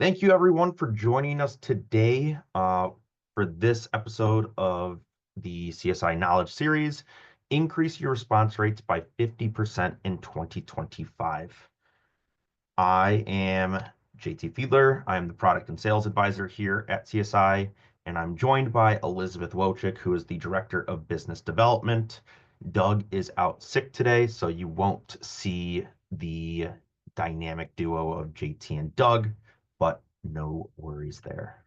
Thank you, everyone, for joining us today for this episode of the CSI Knowledge Series. Increase your response rates by 50% in 2025. I am JT Fiedler. I am the Product and Sales Advisor here at CSI, and I'm joined by Elizabeth Wojcik, who is the Director of Business Development. Doug is out sick today, so you won't see the dynamic duo of JT and Doug, but no worries there.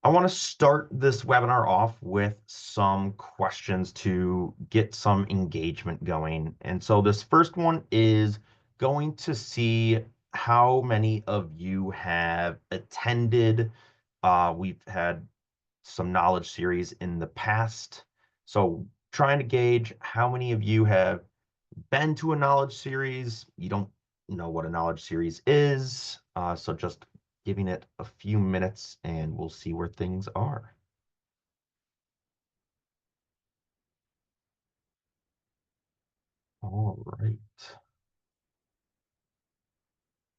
I want to start this webinar off with some questions to get some engagement going. And so this first one is going to see how many of you have attended. We've had some knowledge series in the past. So trying to gauge how many of you have been to a knowledge series. You don't know what a knowledge series is. So just giving it a few minutes and we'll see where things are. All right.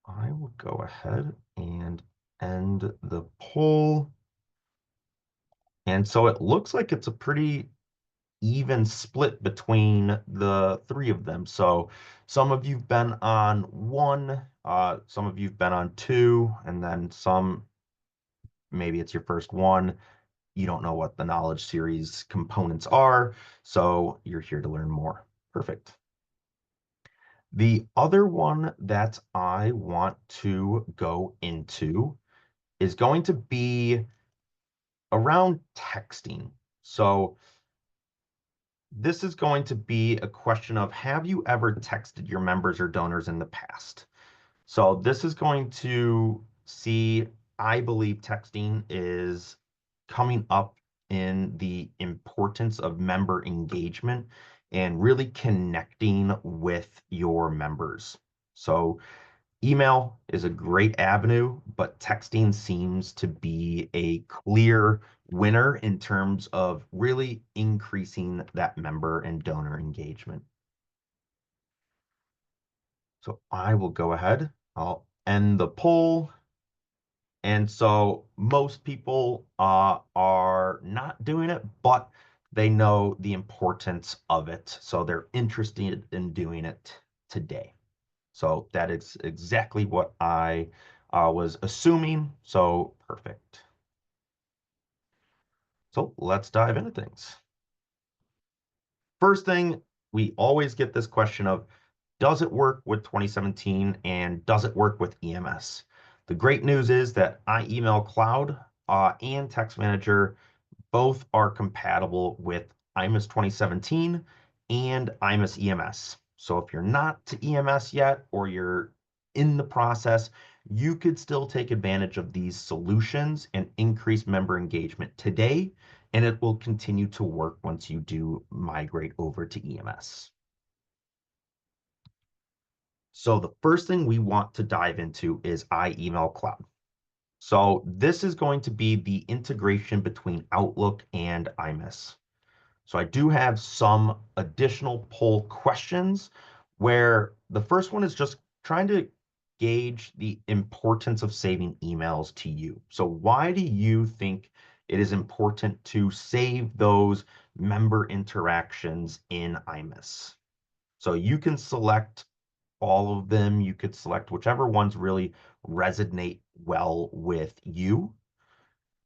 I will go ahead and end the poll. And so it looks like it's a pretty even split between the three of them. So some of you've been on one, some of you've been on two, and then some, maybe it's your first one. You don't know what the knowledge series components are, so you're here to learn more. Perfect. The other one that I want to go into is going to be around texting. So this is going to be a question of, have you ever texted your members or donors in the past? So this is going to see, I believe texting is coming up in the importance of member engagement and really connecting with your members. So email is a great avenue, but texting seems to be a clear winner in terms of really increasing that member and donor engagement. So I will go ahead. I'll end the poll. And so most people are not doing it, but they know the importance of it. So they're interested in doing it today. So that is exactly what I was assuming. So perfect. So let's dive into things. First thing, we always get this question of, does it work with 2017 and does it work with EMS? The great news is that iEmail Cloud and Text Manager both are compatible with IMIS 2017 and IMIS EMS. So if you're not to EMS yet or you're in the process, you could still take advantage of these solutions and increase member engagement today, and it will continue to work once you do migrate over to EMS. So the first thing we want to dive into is iEmail Cloud. So this is going to be the integration between Outlook and IMIS. So I do have some additional poll questions where the first one is just trying to gauge the importance of saving emails to you. So why do you think it is important to save those member interactions in IMIS? So you can select all of them. You could select whichever ones really resonate well with you.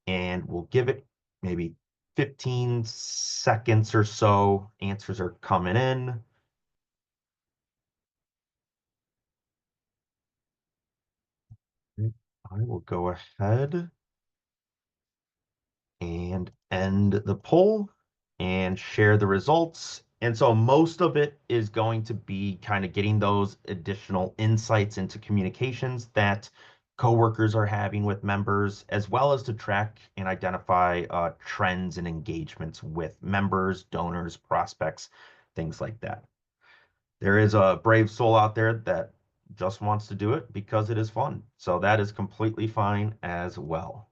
And we'll give it maybe 15 seconds or so. Answers are coming in. I will go ahead and end the poll and share the results. And so most of it is going to be kind of getting those additional insights into communications that coworkers are having with members, as well as to track and identify trends and engagements with members, donors, prospects, things like that. There is a brave soul out there that just wants to do it because it is fun. So that is completely fine as well.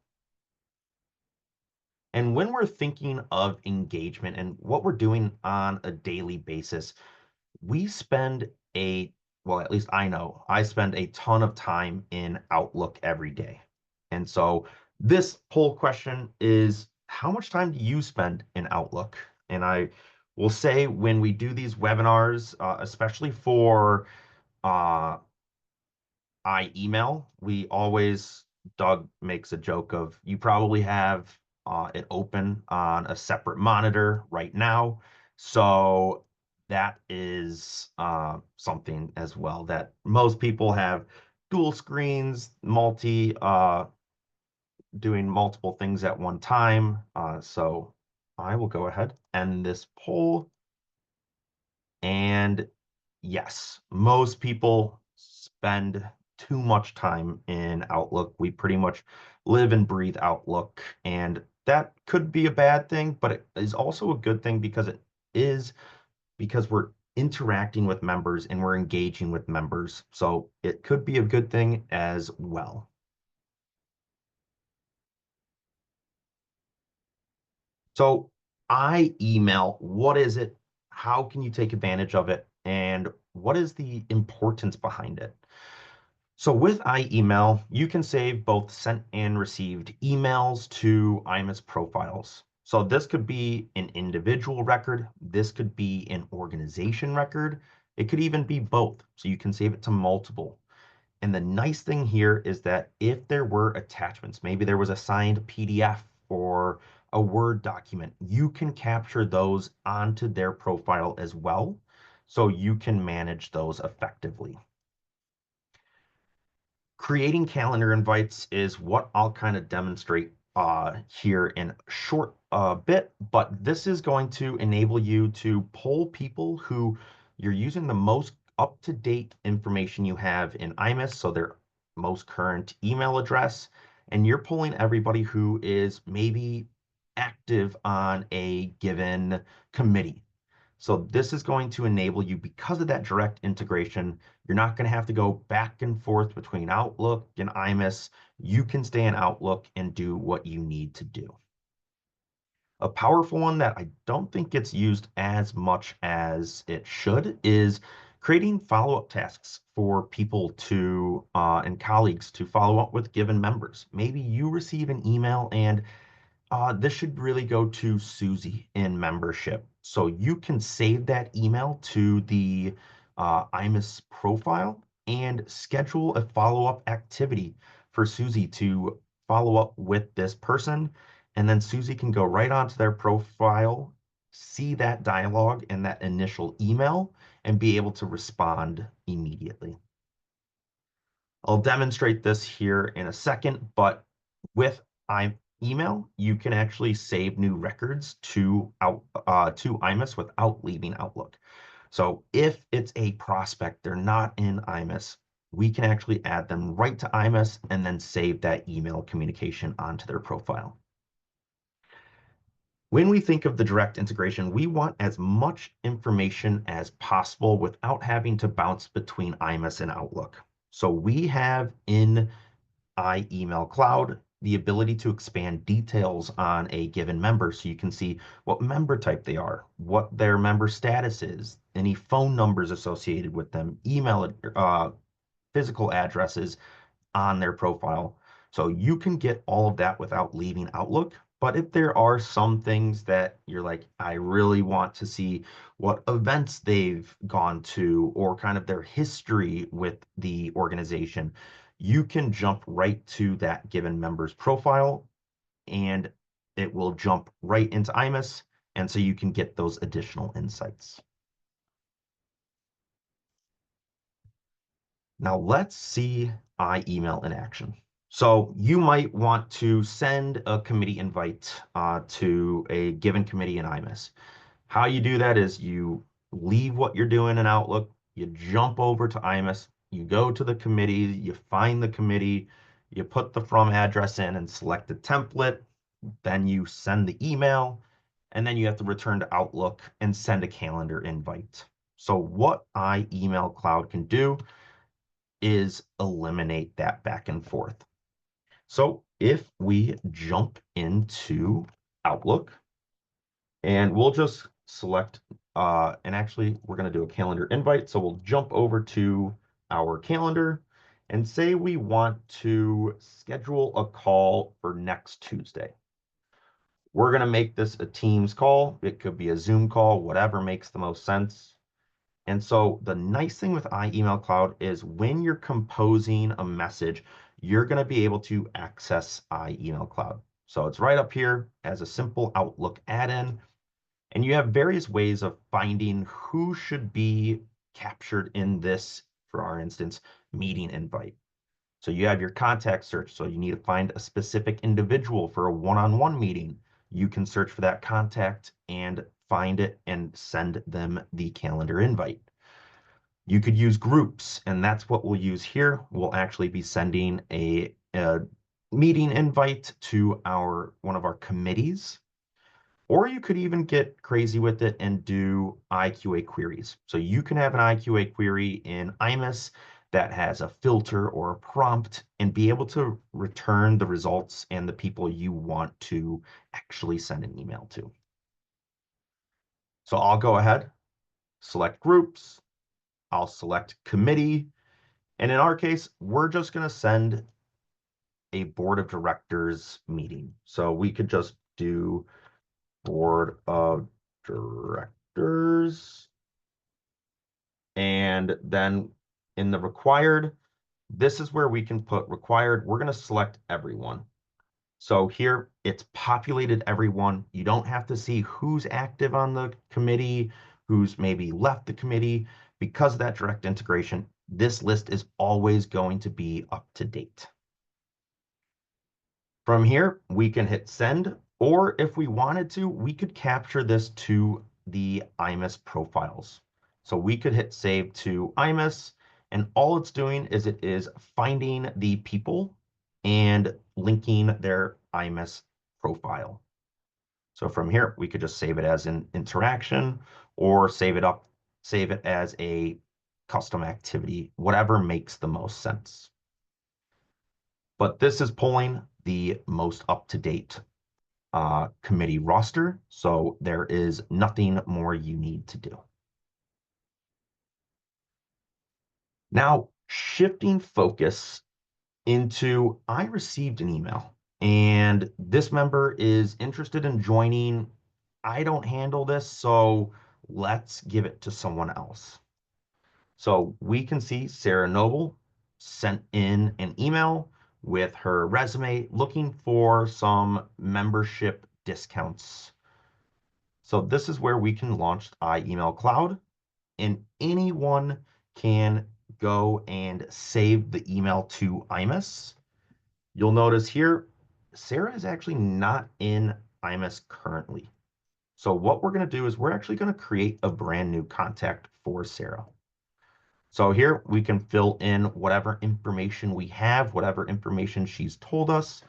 And when we're thinking of engagement and what we're doing on a daily basis, we spend a well, at least I know, I spend a ton of time in Outlook every day. And so this poll question is, how much time do you spend in Outlook? And I will say when we do these webinars, especially for uh, email, we always, Doug makes a joke of, you probably have it open on a separate monitor right now. So that is something as well that most people have dual screens, doing multiple things at one time. So I will go ahead and end this poll. And yes, most people spend too much time in Outlook. We pretty much live and breathe Outlook, and that could be a bad thing, but it is also a good thing because it is because we're interacting with members and we're engaging with members. So it could be a good thing as well. So email, what is it? How can you take advantage of it? And what is the importance behind it? So with iEmail, you can save both sent and received emails to IMIS profiles. So this could be an individual record. This could be an organization record. It could even be both. So you can save it to multiple. And the nice thing here is that if there were attachments, maybe there was a signed PDF or a Word document, you can capture those onto their profile as well. So you can manage those effectively. Creating calendar invites is what I'll kind of demonstrate here in a short bit, but this is going to enable you to poll people who you're using the most up-to-date information you have in IMIS, so their most current email address, and you're polling everybody who is maybe active on a given committee. So this is going to enable you, because of that direct integration, you're not going to have to go back and forth between Outlook and IMIS. You can stay in Outlook and do what you need to do. A powerful one that I don't think gets used as much as it should is creating follow-up tasks for people to and colleagues to follow up with given members. Maybe you receive an email and this should really go to Susie in membership. So you can save that email to the IMIS profile and schedule a follow-up activity for Susie to follow up with this person. And then Susie can go right onto their profile, see that dialogue and that initial email, and be able to respond immediately. I'll demonstrate this here in a second, but with email, you can actually save new records to IMIS without leaving Outlook. So if it's a prospect, they're not in IMIS, we can actually add them right to IMIS and then save that email communication onto their profile. When we think of the direct integration, we want as much information as possible without having to bounce between IMIS and Outlook. So we have in iEmail Cloud the ability to expand details on a given member, so you can see what member type they are, what their member status is, any phone numbers associated with them, physical addresses on their profile. So you can get all of that without leaving Outlook. But if there are some things that you're like, I really want to see what events they've gone to or kind of their history with the organization, you can jump right to that given member's profile and it will jump right into IMIS. And so you can get those additional insights. Now let's see iEmail in action. So you might want to send a committee invite to a given committee in IMIS. How you do that is you leave what you're doing in Outlook, you jump over to IMIS, you go to the committee, you find the committee, you put the from address in and select the template, then you send the email, and then you have to return to Outlook and send a calendar invite. So what iEmail Cloud can do is eliminate that back and forth. So if we jump into Outlook, and we'll just select and actually we're going to do a calendar invite. So we'll jump over to our calendar and say we want to schedule a call for next Tuesday. We're going to make this a Teams call. It could be a Zoom call, whatever makes the most sense. And so the nice thing with iEmail Cloud is when you're composing a message, you're going to be able to access iEmail Cloud. So it's right up here as a simple Outlook add-in. And you have various ways of finding who should be captured in this, for our instance, meeting invite. So you have your contact search. So you need to find a specific individual for a one-on-one meeting. You can search for that contact and find it and send them the calendar invite. You could use groups, and that's what we'll use here. We'll actually be sending a meeting invite to one of our committees. Or you could even get crazy with it and do IQA queries. So you can have an IQA query in IMIS that has a filter or a prompt and be able to return the results and the people you want to actually send an email to. So I'll go ahead, select groups, I'll select committee, and in our case, we're just going to send a board of directors meeting. So we could just do board of directors. And then in the required, this is where we can put required. We're going to select everyone. So here it's populated everyone. You don't have to see who's active on the committee, who's maybe left the committee. Because of that direct integration, this list is always going to be up to date. From here, we can hit send, or if we wanted to, we could capture this to the IMIS profiles. So we could hit save to IMIS, and all it's doing is it is finding the people and linking their IMIS profile. So from here, we could just save it as an interaction or save it as a custom activity, whatever makes the most sense. But this is pulling the most up-to-date committee roster, so there is nothing more you need to do. Now, shifting focus into, I received an email, and this member is interested in joining. I don't handle this, so let's give it to someone else. So we can see Sarah Noble sent in an email with her resume looking for some membership discounts. So this is where we can launch iEmail Cloud, and anyone can go and save the email to IMIS. You'll notice here, Sarah is actually not in IMIS currently. So what we're going to do is we're actually going to create a brand new contact for Sarah. So here we can fill in whatever information we have, whatever information she's told us,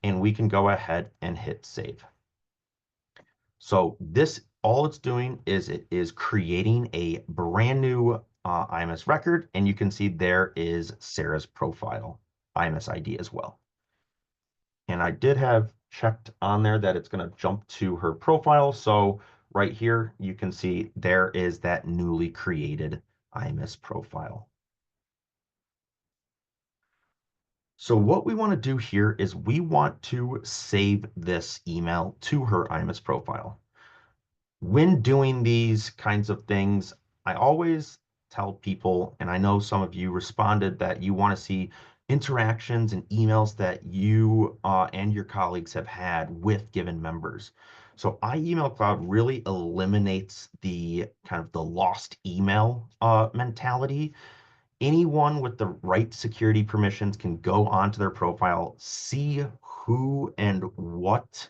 and we can go ahead and hit save. So this, all it's doing is it is creating a brand new IMIS record, and you can see there is Sarah's profile, IMIS ID as well. And I did have checked on there that it's going to jump to her profile. So right here, you can see there is that newly created IMIS profile. So what we want to do here is we want to save this email to her IMIS profile. When doing these kinds of things, I always tell people, and I know some of you responded that you want to see interactions and emails that you and your colleagues have had with given members. So iEmail Cloud really eliminates the kind of the lost email mentality. Anyone with the right security permissions can go onto their profile, see who and what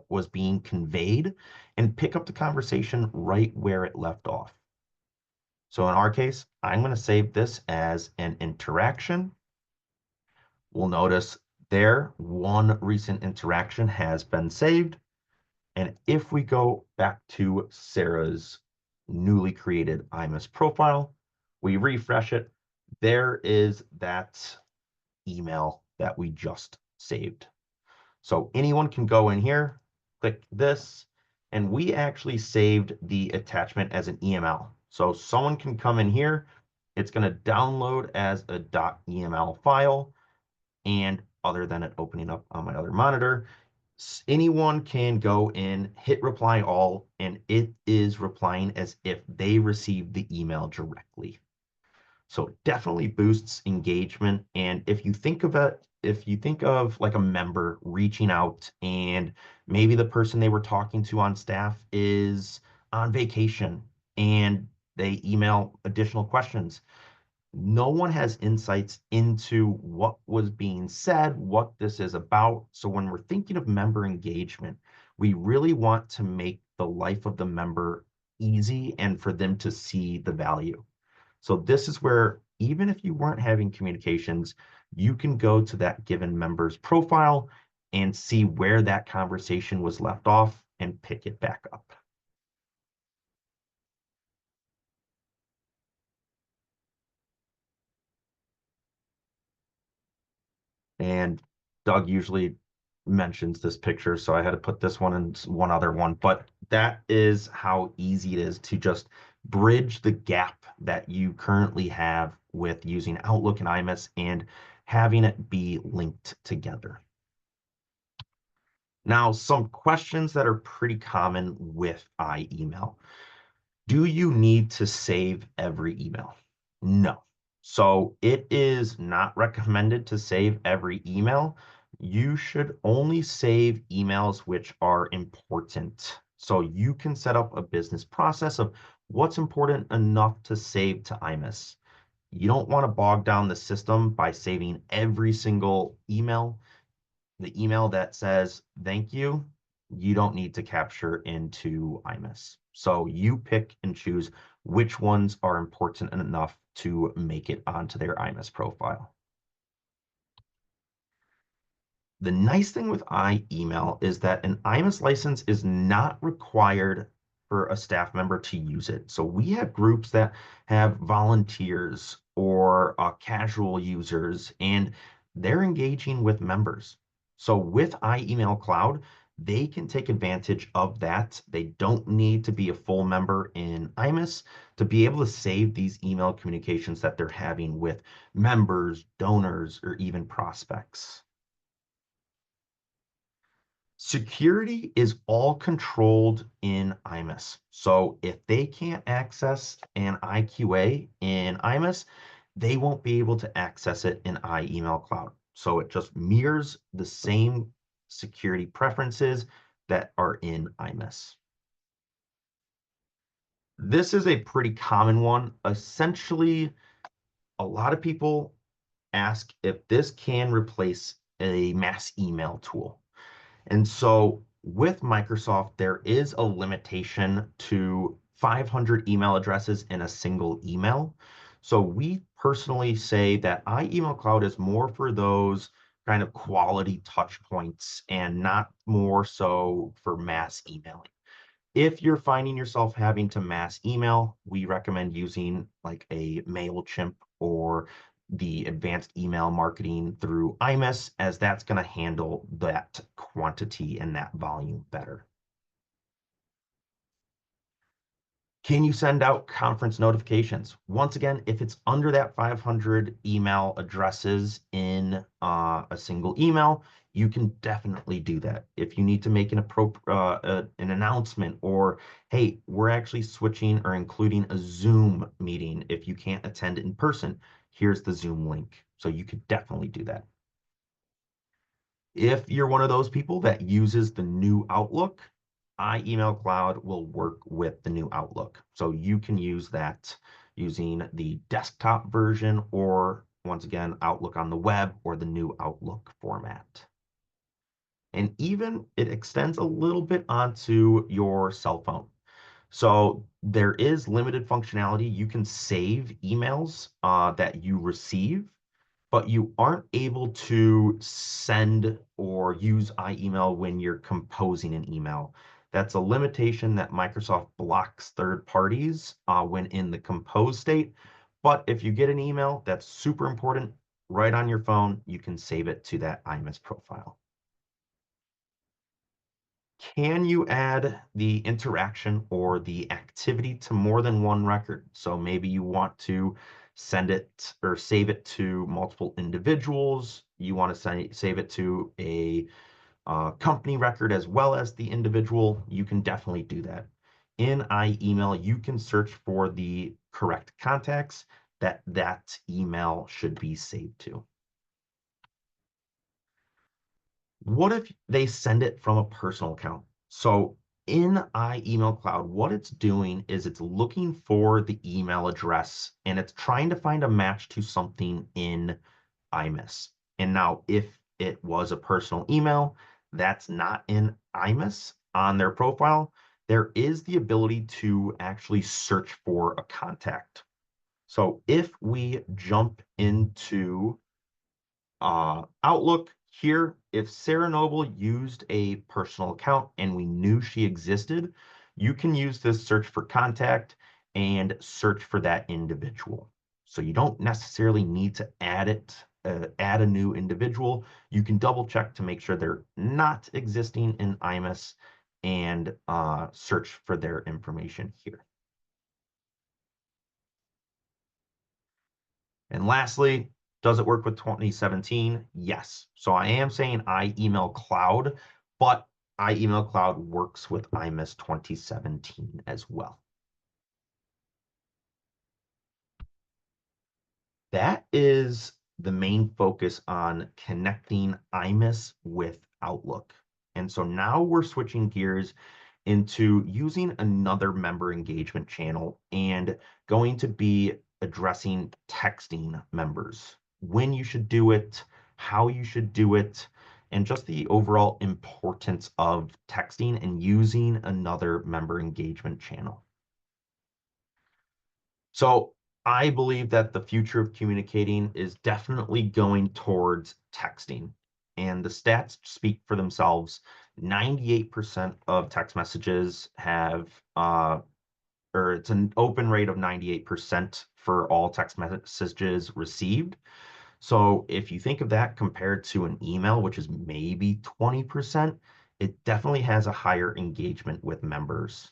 was being conveyed, and pick up the conversation right where it left off. So in our case, I'm going to save this as an interaction. We'll notice there one recent interaction has been saved. And if we go back to Sarah's newly created IMIS profile, we refresh it, there is that email that we just saved. So anyone can go in here, click this, and we actually saved the attachment as an EML. So someone can come in here, it's going to download as a .eml file, and other than it opening up on my other monitor, anyone can go in, hit reply all, and it is replying as if they received the email directly. So it definitely boosts engagement. And if you think of it, if you think of like a member reaching out and maybe the person they were talking to on staff is on vacation and they email additional questions, no one has insights into what was being said, what this is about. So when we're thinking of member engagement, we really want to make the life of the member easy and for them to see the value. So this is where, even if you weren't having communications, you can go to that given member's profile and see where that conversation was left off and pick it back up. And Doug usually mentions this picture, so I had to put this one and one other one. But that is how easy it is to just bridge the gap that you currently have with using Outlook and IMIS and having it be linked together. Now, some questions that are pretty common with iEmail. Do you need to save every email? No. So it is not recommended to save every email. You should only save emails which are important. So you can set up a business process of what's important enough to save to IMIS. You don't want to bog down the system by saving every single email. The email that says thank you, you don't need to capture into IMIS. So you pick and choose which ones are important enough to make it onto their IMIS profile. The nice thing with iEmail is that an IMIS license is not required for a staff member to use it. So we have groups that have volunteers or casual users, and they're engaging with members. So with iEmail Cloud, they can take advantage of that. They don't need to be a full member in IMIS to be able to save these email communications that they're having with members, donors, or even prospects. Security is all controlled in IMIS. So if they can't access an IQA in IMIS, they won't be able to access it in iEmail Cloud. So it just mirrors the same security preferences that are in IMIS. This is a pretty common one. Essentially, a lot of people ask if this can replace a mass email tool. And so with Microsoft, there is a limitation to 500 email addresses in a single email. So we personally say that iEmail Cloud is more for those kind of quality touch points and not more so for mass emailing. If you're finding yourself having to mass email, we recommend using like a MailChimp or the advanced email marketing through IMIS, as that's going to handle that quantity and that volume better. Can you send out conference notifications? Once again, if it's under that 500 email addresses in a single email, you can definitely do that. If you need to make an announcement, or hey, we're actually switching or including a Zoom meeting. If you can't attend in person, here's the Zoom link. So you could definitely do that. If you're one of those people that uses the new Outlook, iEmail Cloud will work with the new Outlook. So you can use that using the desktop version, or once again, Outlook on the web or the new Outlook format. And even it extends a little bit onto your cell phone. So there is limited functionality. You can save emails that you receive, but you aren't able to send or use iEmail when you're composing an email. That's a limitation that Microsoft blocks third parties when in the compose state. But if you get an email that's super important right on your phone, you can save it to that IMIS profile. Can you add the interaction or the activity to more than one record? So maybe you want to send it or save it to multiple individuals. You want to save it to a company record as well as the individual. You can definitely do that. In iEmail, you can search for the correct contacts that email should be saved to. What if they send it from a personal account? So in iEmail Cloud, what it's doing is it's looking for the email address and it's trying to find a match to something in IMIS. And now, if it was a personal email that's not in IMIS on their profile, there is the ability to actually search for a contact. So if we jump into Outlook here, if Sarah Noble used a personal account and we knew she existed, you can use this search for contact and search for that individual. So you don't necessarily need to add a new individual. You can double check to make sure they're not existing in IMIS and search for their information here. And lastly, does it work with 2017? Yes. So I am saying iEmail Cloud, but iEmail Cloud works with IMIS 2017 as well. That is the main focus on connecting IMIS with Outlook. And so now we're switching gears into using another member engagement channel and going to be addressing texting members, when you should do it, how you should do it, and just the overall importance of texting and using another member engagement channel. So I believe that the future of communicating is definitely going towards texting. And the stats speak for themselves. 98% of text messages have, or it's an open rate of 98% for all text messages received. So if you think of that compared to an email, which is maybe 20%, it definitely has a higher engagement with members.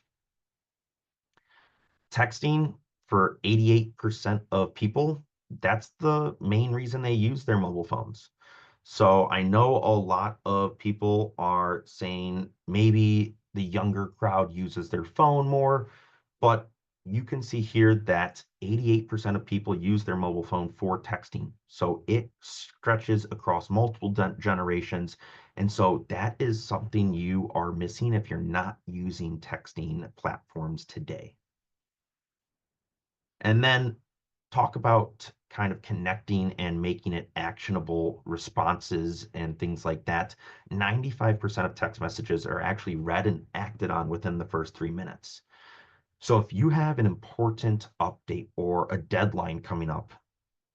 Texting for 88% of people, that's the main reason they use their mobile phones. So I know a lot of people are saying maybe the younger crowd uses their phone more, but you can see here that 88% of people use their mobile phone for texting. So it stretches across multiple generations. And so that is something you are missing if you're not using texting platforms today. And then talk about kind of connecting and making it actionable responses and things like that. 95% of text messages are actually read and acted on within the first 3 minutes. So if you have an important update or a deadline coming up,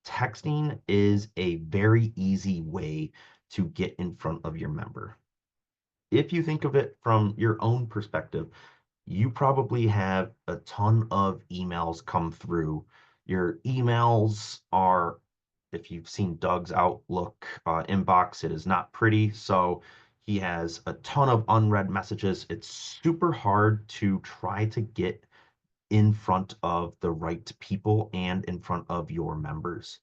texting is a very easy way to get in front of your member. If you think of it from your own perspective, you probably have a ton of emails come through. Your emails are, if you've seen Doug's Outlook inbox, it is not pretty. So he has a ton of unread messages. It's super hard to try to get in front of the right people and in front of your members.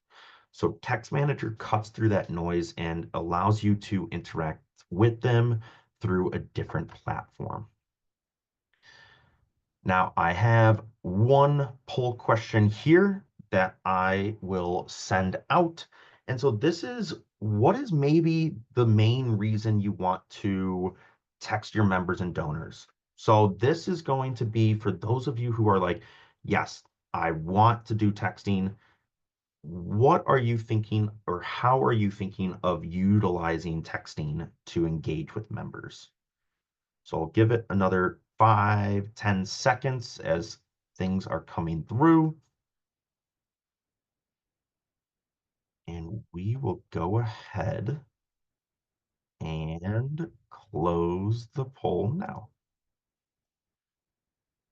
So Text Manager cuts through that noise and allows you to interact with them through a different platform. Now I have one poll question here that I will send out. And so this is, what is maybe the main reason you want to text your members and donors? So this is going to be for those of you who are like, yes, I want to do texting. What are you thinking, or how are you thinking of utilizing texting to engage with members? So I'll give it another 5-10 seconds as things are coming through. And we will go ahead and close the poll now.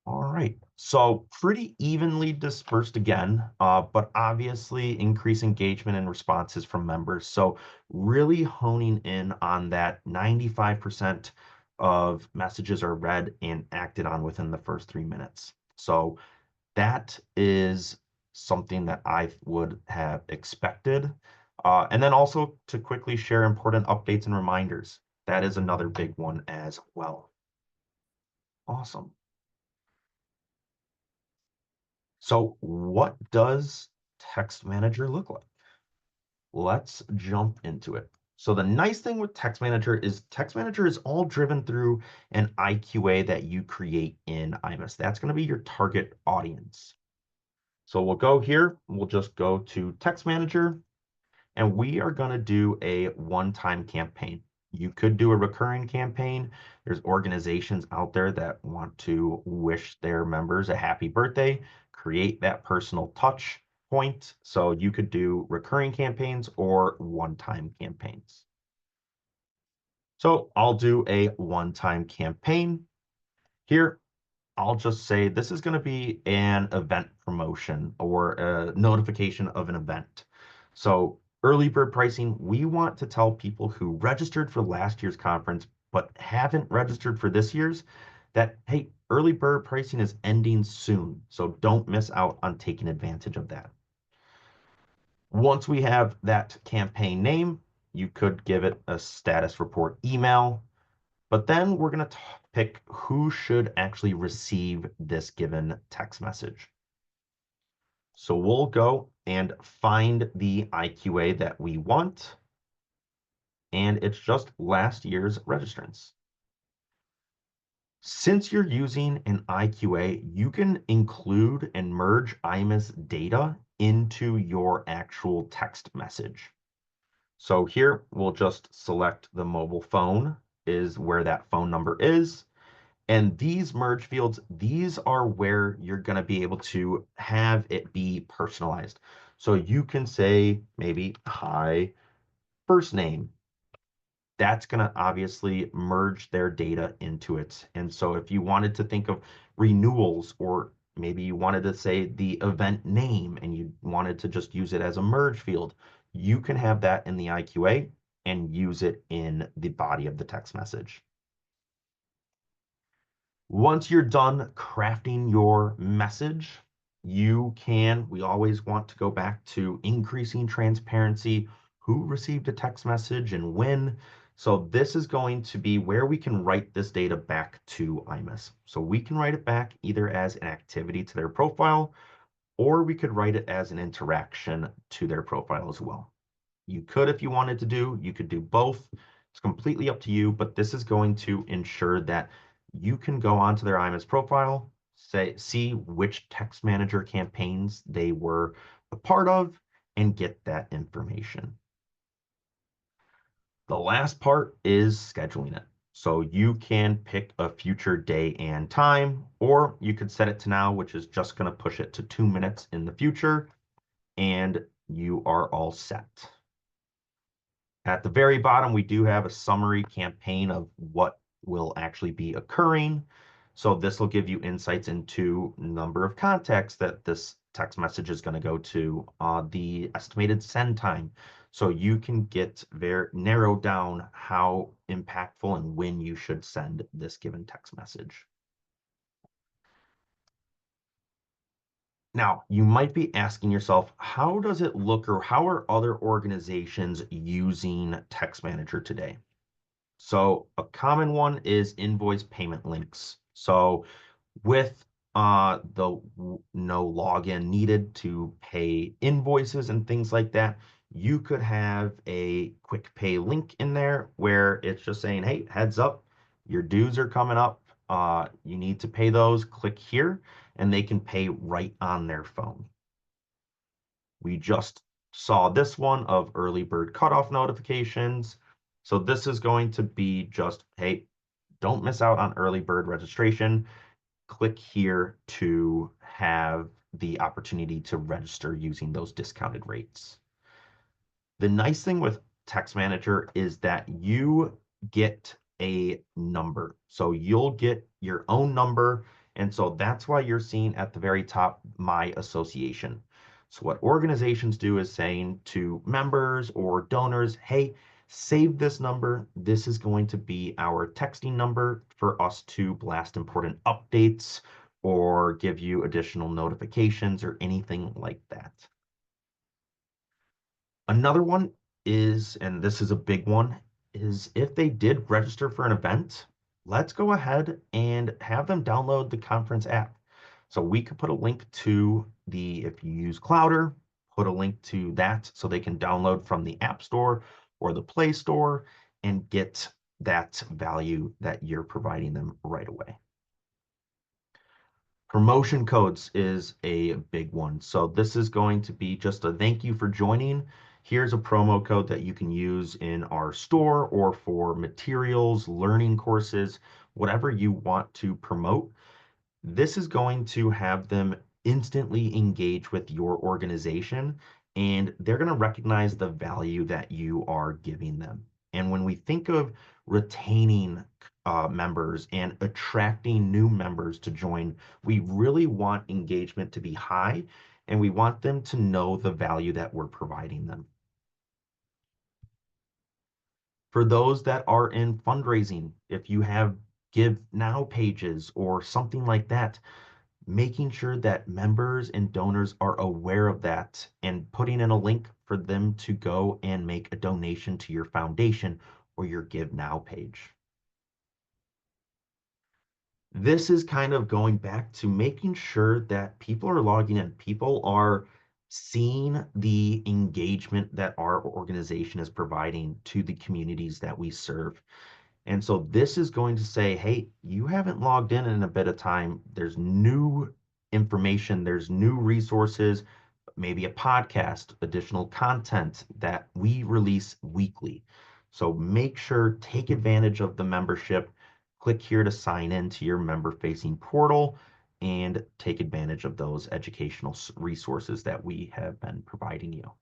All right, so pretty evenly dispersed again, but obviously increased engagement and responses from members. So really honing in on that 95% of messages are read and acted on within the first 3 minutes. So that is something that I would have expected. And then also to quickly share important updates and reminders. That is another big one as well. Awesome. So what does Text Manager look like? Let's jump into it. So the nice thing with Text Manager is Text Manager is all driven through an IQA that you create in Imus. That's going to be your target audience. So we'll go here, we'll just go to Text Manager, and we are going to do a one-time campaign. You could do a recurring campaign. There's organizations out there that want to wish their members a happy birthday, create that personal touch point. So you could do recurring campaigns or one-time campaigns. So I'll do a one-time campaign. Here, I'll just say this is going to be an event promotion or a notification of an event. So early bird pricing, we want to tell people who registered for last year's conference but haven't registered for this year's that, hey, early bird pricing is ending soon. So don't miss out on taking advantage of that. Once we have that campaign name, you could give it a status report email. But then we're going to pick who should actually receive this given text message. So we'll go and find the IQA that we want. And it's just last year's registrants. Since you're using an IQA, you can include and merge Imus data into your actual text message. So here we'll just select the mobile phone is where that phone number is. And these merge fields, these are where you're going to be able to have it be personalized. So you can say maybe, hi, first name. That's going to obviously merge their data into it. And so if you wanted to think of renewals, or maybe you wanted to say the event name and you wanted to just use it as a merge field, you can have that in the IQA and use it in the body of the text message. Once you're done crafting your message, we always want to go back to increasing transparency, who received a text message and when. So this is going to be where we can write this data back to Imus. So we can write it back either as an activity to their profile, or we could write it as an interaction to their profile as well. You could, if you wanted to you could do both. It's completely up to you, but this is going to ensure that you can go onto their Imus profile, see which text manager campaigns they were a part of, and get that information. The last part is scheduling it. So you can pick a future day and time, or you could set it to now, which is just going to push it to 2 minutes in the future, and you are all set. At the very bottom, we do have a summary campaign of what will actually be occurring. So this will give you insights into number of contacts that this text message is going to go to, the estimated send time. So you can get very narrow down how impactful and when you should send this given text message. Now, you might be asking yourself, how does it look, or how are other organizations using Text Manager today? So a common one is invoice payment links. So with the no login needed to pay invoices and things like that, you could have a quick pay link in there where it's just saying, hey, heads up, your dues are coming up. You need to pay those, click here, and they can pay right on their phone. We just saw this one of early bird cutoff notifications. So this is going to be just, hey, don't miss out on early bird registration. Click here to have the opportunity to register using those discounted rates. The nice thing with Text Manager is that you get a number. So you'll get your own number. And so that's why you're seeing at the very top, my association. So what organizations do is saying to members or donors, hey, Save this number. This is going to be our texting number for us to blast important updates or give you additional notifications or anything like that. Another one is, and this is a big one, is if they did register for an event, let's go ahead and have them download the conference app. So we could put a link to if you use Clowder, put a link to that so they can download from the App Store or the Play Store and get that value that you're providing them right away. Promotion codes is a big one. So this is going to be just a thank you for joining. Here's a promo code that you can use in our store or for materials, learning courses, whatever you want to promote. This is going to have them instantly engage with your organization, and they're going to recognize the value that you are giving them. And when we think of retaining members and attracting new members to join, we really want engagement to be high, and we want them to know the value that we're providing them. For those that are in fundraising, if you have Give Now pages or something like that, making sure that members and donors are aware of that and putting in a link for them to go and make a donation to your foundation or your Give Now page. This is kind of going back to making sure that people are logging in, people are seeing the engagement that our organization is providing to the communities that we serve. And so this is going to say, hey, you haven't logged in a bit of time. There's new information, there's new resources, maybe a podcast, additional content that we release weekly. So make sure, take advantage of the membership. Click here to sign in to your member-facing portal and take advantage of those educational resources that we have been providing you.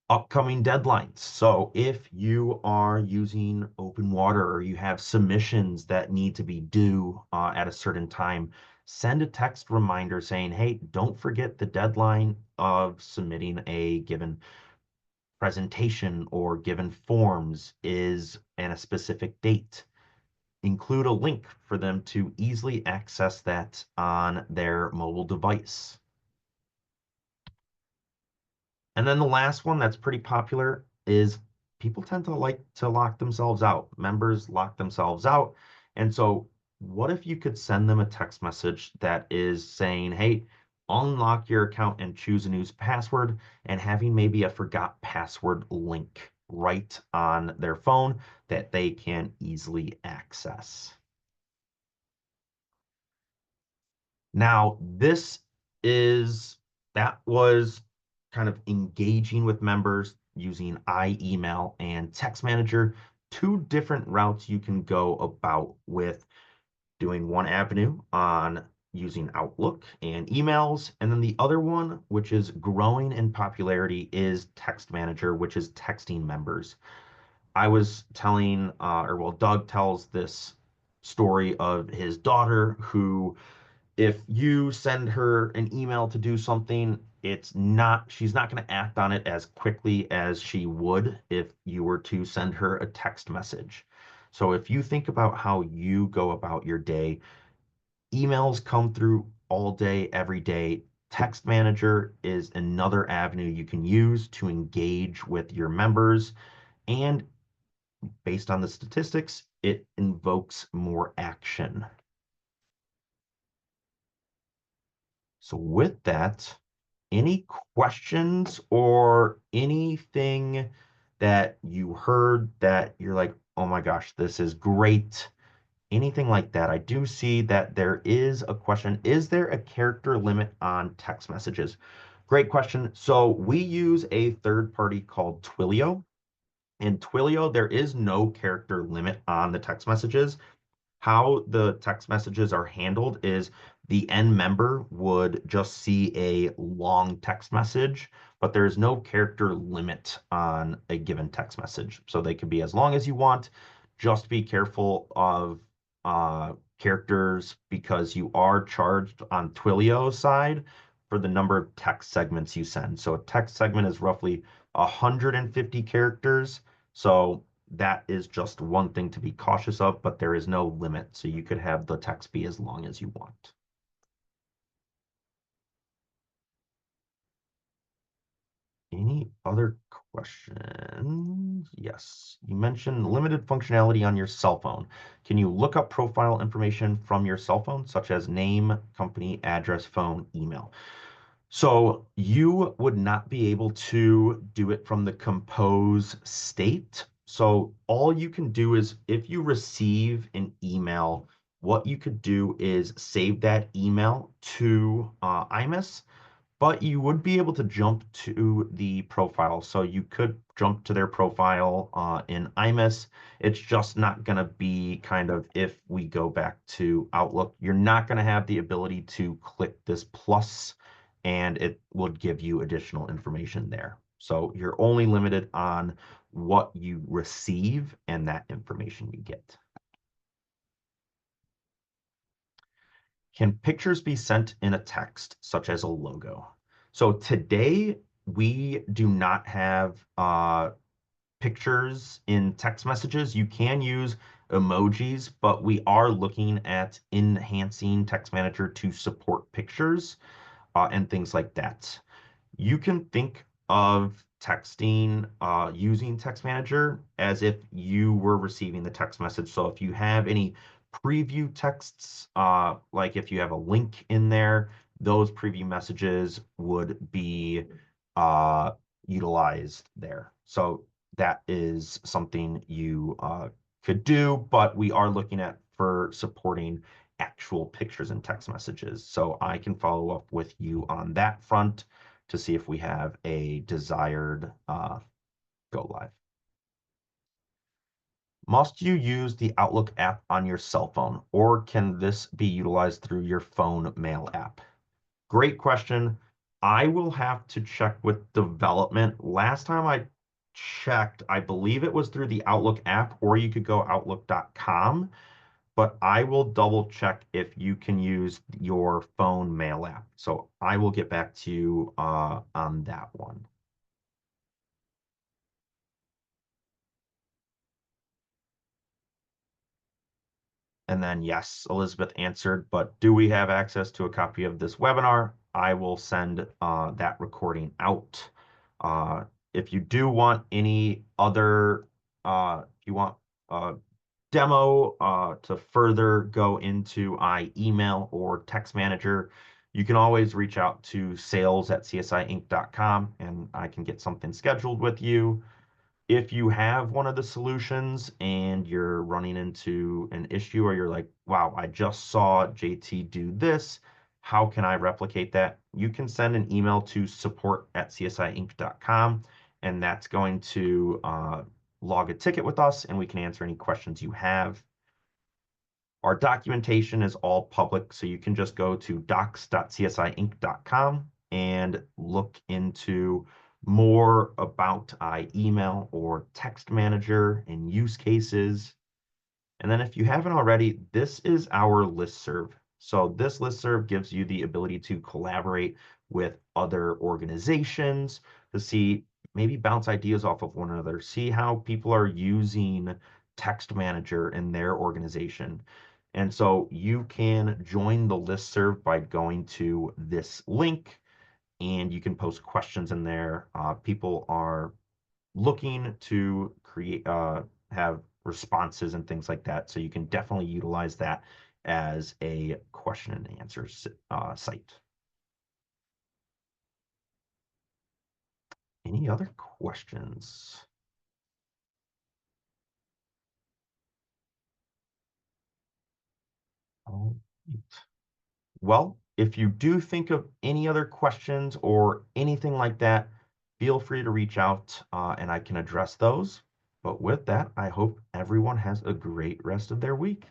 Upcoming deadlines. So if you are using open water or you have submissions that need to be due at a certain time, send a text reminder saying, hey, don't forget the deadline of submitting a given presentation or given forms is in a specific date. Include a link for them to easily access that on their mobile device. And then the last one that's pretty popular is people tend to like to lock themselves out. Members lock themselves out. And so what if you could send them a text message that is saying, hey, unlock your account and choose a new password, and having maybe a forgot password link right on their phone that they can easily access. Now, that was kind of engaging with members using iEmail and Text Manager, two different routes you can go about with doing one avenue on using Outlook and emails. And then the other one, which is growing in popularity, is Text Manager, which is texting members. I was telling, Doug tells this story of his daughter who, if you send her an email to do something, she's not going to act on it as quickly as she would if you were to send her a text message. So if you think about how you go about your day, emails come through all day, every day. Text Manager is another avenue you can use to engage with your members. And based on the statistics, it invokes more action. So with that, any questions or anything that you heard that you're like, oh my gosh, this is great? Anything like that? I do see that there is a question. Is there a character limit on text messages? Great question. So we use a third party called Twilio. In Twilio, there is no character limit on the text messages. How the text messages are handled is the end member would just see a long text message, but there's no character limit on a given text message. So they can be as long as you want. Just be careful of characters because you are charged on Twilio's side for the number of text segments you send. So a text segment is roughly 150 characters. So that is just one thing to be cautious of, but there is no limit. So you could have the text be as long as you want. Any other questions? Yes. You mentioned limited functionality on your cell phone. Can you look up profile information from your cell phone, such as name, company, address, phone, email? So you would not be able to do it from the compose state. So all you can do is if you receive an email, what you could do is save that email to IMIS, but you would be able to jump to the profile. So you could jump to their profile in IMIS. It's just not going to be kind of, if we go back to Outlook, you're not going to have the ability to click this plus and it would give you additional information there. So you're only limited on what you receive and that information you get. Can pictures be sent in a text, such as a logo? So today, we do not have pictures in text messages. You can use emojis, but we are looking at enhancing Text Manager to support pictures and things like that. You can think of texting using Text Manager as if you were receiving the text message. So if you have any preview texts, like if you have a link in there, those preview messages would be uh, utilized there. So that is something you could do, but we are looking at for supporting actual pictures and text messages. So I can follow up with you on that front to see if we have a desired go live. Must you use the Outlook app on your cell phone, or can this be utilized through your phone mail app? Great question. I will have to check with development. Last time I checked, I believe it was through the Outlook app, or you could go outlook.com, but I will double check if you can use your phone mail app. So I will get back to you on that one. And then, yes, Elizabeth answered, but do we have access to a copy of this webinar? I will send that recording out. If you do want any other, if you want a demo to further go into email or text manager, you can always reach out to sales@csiinc.com and I can get something scheduled with you. If you have one of the solutions and you're running into an issue or you're like, wow, I just saw JT do this, how can I replicate that? You can send an email to support@csiinc.com, and that's going to log a ticket with us and we can answer any questions you have. Our documentation is all public, so you can just go to docs.csiinc.com and look into more about email or text manager and use cases. And then if you haven't already, this is our listserv. So this listserv gives you the ability to collaborate with other organizations to see, maybe bounce ideas off of one another, see how people are using text manager in their organization. And so you can join the listserv by going to this link and you can post questions in there. People are looking to create, have responses and things like that. So you can definitely utilize that as a question and answer site. Any other questions? All right. Well, if you do think of any other questions or anything like that, feel free to reach out and I can address those. But with that, I hope everyone has a great rest of their week.